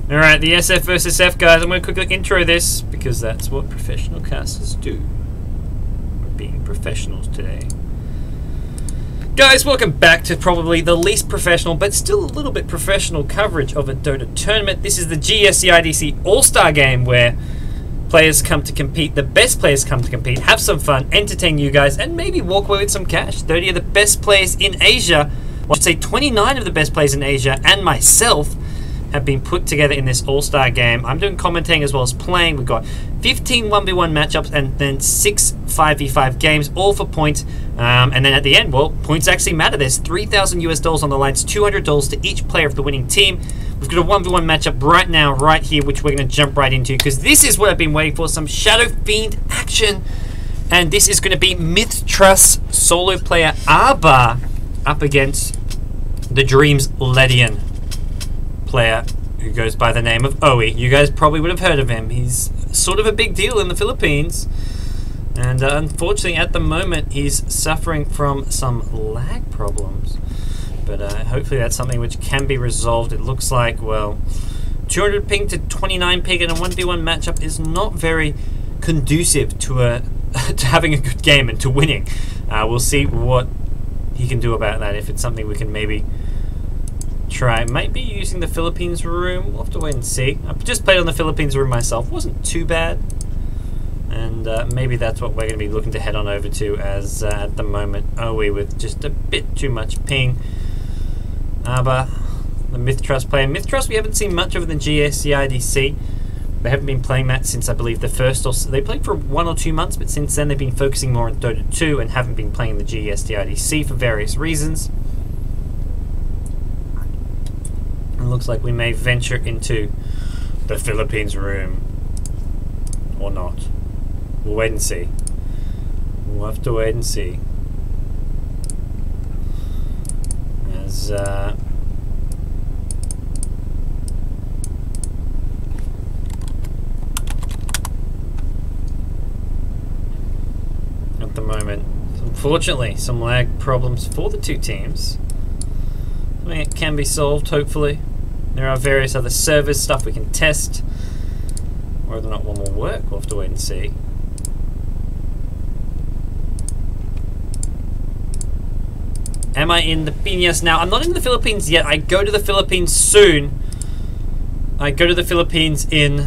Alright, the SF versus F, guys. I'm going to quickly intro this because that's what professional casters do. We're being professionals today. Guys, welcome back to probably the least professional, but still a little bit professional coverage of a Dota tournament. This is the GEST All-Star game where players come to compete, the best players come to compete, have some fun, entertain you guys, and maybe walk away with some cash. 30 of the best players in Asia, I should say 29 of the best players in Asia, and myself, have been put together in this all-star game. I'm doing commentating as well as playing. We've got 15 1v1 matchups and then 6 5v5 games, all for points. And then at the end, well, points actually matter. There's $3,000 on the line. It's $200 to each player of the winning team. We've got a 1v1 matchup right now, right here, which we're going to jump right into because this is what I've been waiting for, some Shadow Fiend action. And this is going to be mith.trust solo player aaBAA up against the Dreamz player who goes by the name of Owey. You guys probably would have heard of him. He's sort of a big deal in the Philippines, and unfortunately at the moment he's suffering from some lag problems, but hopefully that's something which can be resolved. It looks like, well, 200 ping to 29 ping in a 1v1 matchup is not very conducive to to having a good game and to winning. We'll see what he can do about that, if it's something we can maybe try. Might be using the Philippines room. We'll have to wait and see. I've just played on the Philippines room myself. Wasn't too bad. And maybe that's what we're going to be looking to head on over to, as at the moment Owey with just a bit too much ping. aaBAA, the mith.trust player. mith.trust we haven't seen much of in the GEST. They haven't been playing that since I believe the first, or they played for 1 or 2 months, but since then they've been focusing more on Dota 2 and haven't been playing the GEST for various reasons. It looks like we may venture into the Philippines room. Or not. We'll wait and see. We'll have to wait and see. As, at the moment, unfortunately, some lag problems for the two teams. I mean, it can be solved, hopefully. There are various other servers, stuff we can test. Whether or not one will work, we'll have to wait and see. Am I in the Piñas now? I'm not in the Philippines yet. I go to the Philippines soon. I go to the Philippines in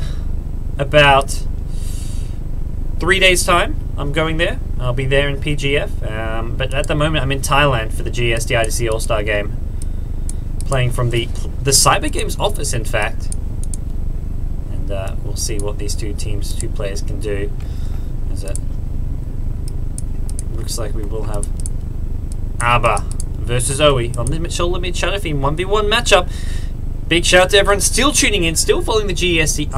about 3 days' time. I'm going there. I'll be there in PGF. But at the moment, I'm in Thailand for the GEST All-Star game. Playing from the Cyber Games office, in fact, and we'll see what these two players can do. As it looks like we will have aaBAA versus Owey on the Shadow Fiend 1v1 matchup. Big shout out to everyone still tuning in, still following the GEST.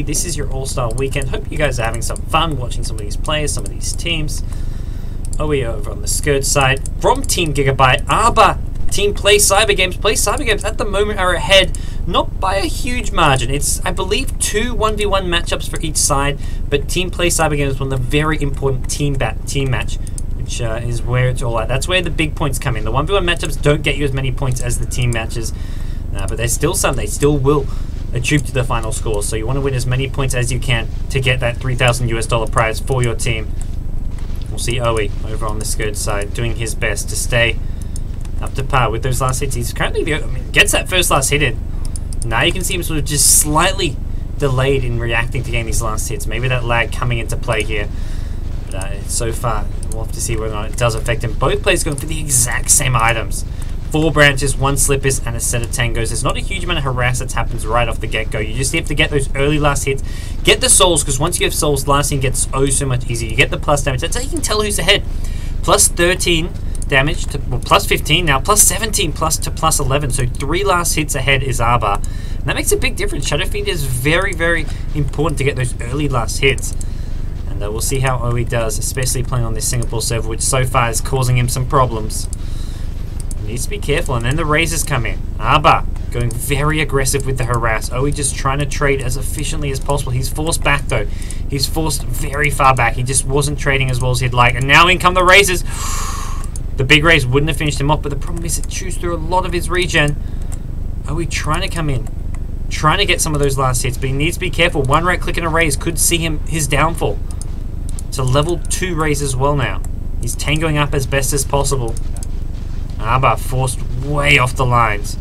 This is your All-Star weekend. Hope you guys are having some fun watching some of these players, some of these teams. Owey over on the Skirt side from Team Gigabyte. aaBAA Team Play Cyber Games at the moment are ahead, not by a huge margin. It's, I believe, 2 1v1 matchups for each side, but Team Play Cyber Games won the very important team match, which is where it's all at. That's where the big points come in. The 1v1 matchups don't get you as many points as the team matches, but there's still some. They still will attribute to the final score, so you want to win as many points as you can to get that $3,000 prize for your team. We'll see Owey over on the Skirt side doing his best to stay up to par with those last hits. He's currently, gets that first last hit in. Now you can see him sort of just slightly delayed in reacting to getting these last hits. Maybe that lag coming into play here. But so far, we'll have to see whether or not it does affect him. Both players going for the exact same items. 4 branches, 1 slippers, and a set of tangos. There's not a huge amount of harass that happens right off the get-go. You just have to get those early last hits. Get the souls, because once you have souls, last hit gets so much easier. You get the plus damage. That's how you can tell who's ahead. Plus 13 damage to, well, plus 15 now, plus 17 plus to plus 11. So 3 last hits ahead is aaBAA. And that makes a big difference. Shadow Fiend is very, very important to get those early last hits. And we'll see how Owey does, especially playing on this Singapore server, which so far is causing him some problems. He needs to be careful. And then the raises come in. aaBAA going very aggressive with the harass. Owey just trying to trade as efficiently as possible. He's forced back though. He's forced very far back. He just wasn't trading as well as he'd like. And now in come the raises. The big raise wouldn't have finished him off, but the problem is it chews through a lot of his regen. Owey trying to come in. trying to get some of those last hits, but he needs to be careful. One right click and a raise could see his downfall. It's a level 2 raise as well now. He's tangoing up as best as possible. aabBAA forced way off the lines.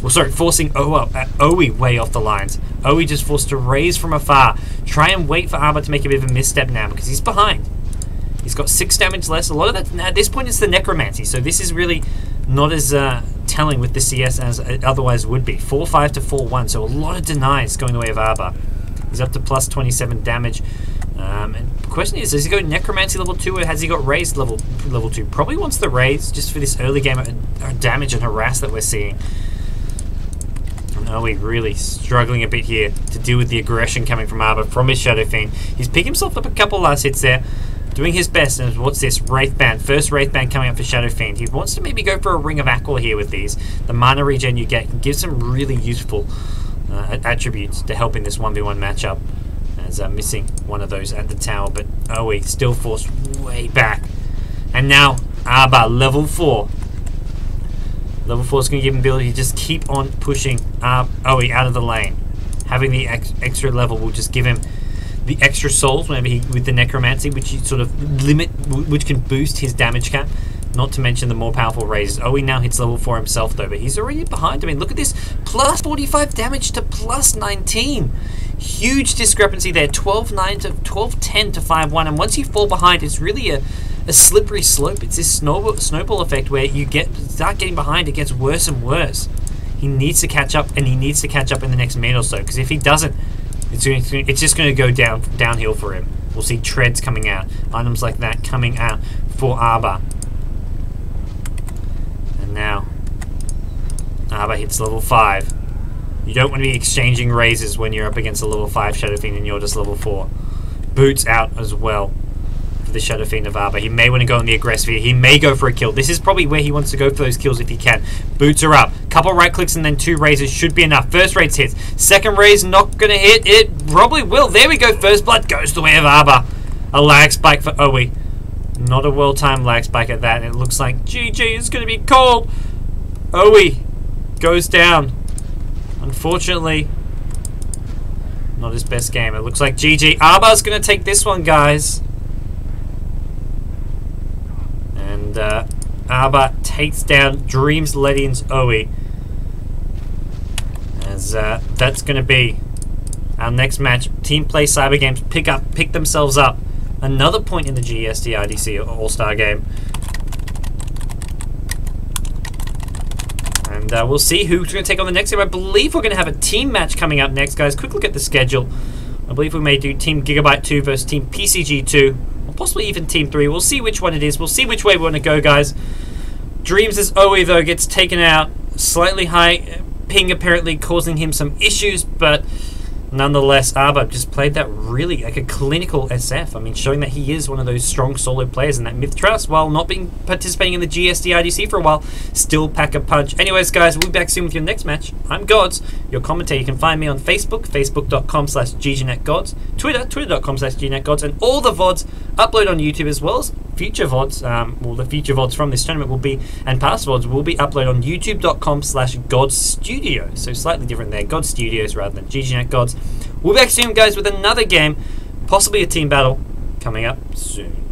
Well, sorry, forcing Owey way off the lines. Owey just forced to raise from afar. Try and wait for aabBAA to make a bit of a misstep now because he's behind. He's got 6 damage less. A lot of that, at this point, it's the necromancy. So this is really not as telling with the CS as it otherwise would be. 4-5 to 4-1. So a lot of denies going the way of aabBAA. He's up to plus 27 damage. And the question is, does he go necromancy level 2 or has he got raised level 2? Probably wants the raise just for this early game damage and harass that we're seeing. Owey really struggling a bit here to deal with the aggression coming from aabBAA from his Shadow Fiend. He's picked himself up a couple last hits there, doing his best. And what's this? Wraith Band. First Wraith Band coming up for Shadow Fiend. He wants to maybe go for a Ring of Aqua here with these. The mana regen you get gives some really useful attributes to help in this 1v1 matchup. As missing one of those at the tower, but Owey still forced way back. And now aabBAA level 4. Level 4 is going to give him the ability to just keep on pushing Owey out of the lane. Having the extra level will just give him the extra souls whenever with the necromancy, which you sort of limit, which can boost his damage cap. Not to mention the more powerful raises. Owey now hits level 4 himself though, but he's already behind. I mean, look at this. Plus 45 damage to plus 19. Huge discrepancy there. 12-10 to 5-1. And once you fall behind, it's really a slippery slope. It's this snowball effect where you start getting behind, it gets worse and worse. He needs to catch up, and he needs to catch up in the next minute or so, because if he doesn't, it's just going to go downhill for him. We'll see treads coming out, items like that coming out for aabBAA. And now aabBAA hits level 5. You don't want to be exchanging raises when you're up against a level 5 Shadow Fiend and you're just level 4. Boots out as well for the Shadow Fiend of aabBAA. He may want to go on the aggressive here. He may go for a kill. This is probably where he wants to go for those kills if he can. Boots are up. Couple right clicks and then 2 raises should be enough. First raise hits. Second raise not going to hit. It probably will. There we go. First blood goes the way of aabBAA. A lag spike for Owey. Not a well-timed lag spike at that. And it looks like GG is going to be called. Owey goes down. Unfortunately, not his best game. It looks like GG. aabBAA's going to take this one, guys. And aabBAA takes down Dreamz.Owey. As that's going to be our next match. Team Play Cyber Games pick themselves up another point in the GEST All-Star game. And we'll see who's going to take on the next game. I believe we're going to have a team match coming up next, guys. Quick look at the schedule. I believe we may do Team Gigabyte 2 versus Team PCG 2. Or possibly even Team 3. We'll see which one it is. We'll see which way we want to go, guys. Dreamz.Owey, though, gets taken out. Slightly high ping, apparently, causing him some issues. But nonetheless, aabBAA just played that really like a clinical SF. I mean, showing that he is one of those strong solo players in that mith.trust, while not participating in the GEST for a while, still pack a punch. Anyways, guys, we'll be back soon with your next match. I'm GoDz, your commentator. You can find me on Facebook, facebook.com/GGNetGoDz, Twitter, twitter.com/GGNetGoDz, and all the VODs upload on YouTube, as well as future VODs. Well, the future VODs from this tournament will be, and past VODs will be uploaded on youtube.com/GoDzStudios. So slightly different there, GoDz Studios rather than GGNetGoDz. We'll be back soon, guys, with another game, possibly a team battle, coming up soon.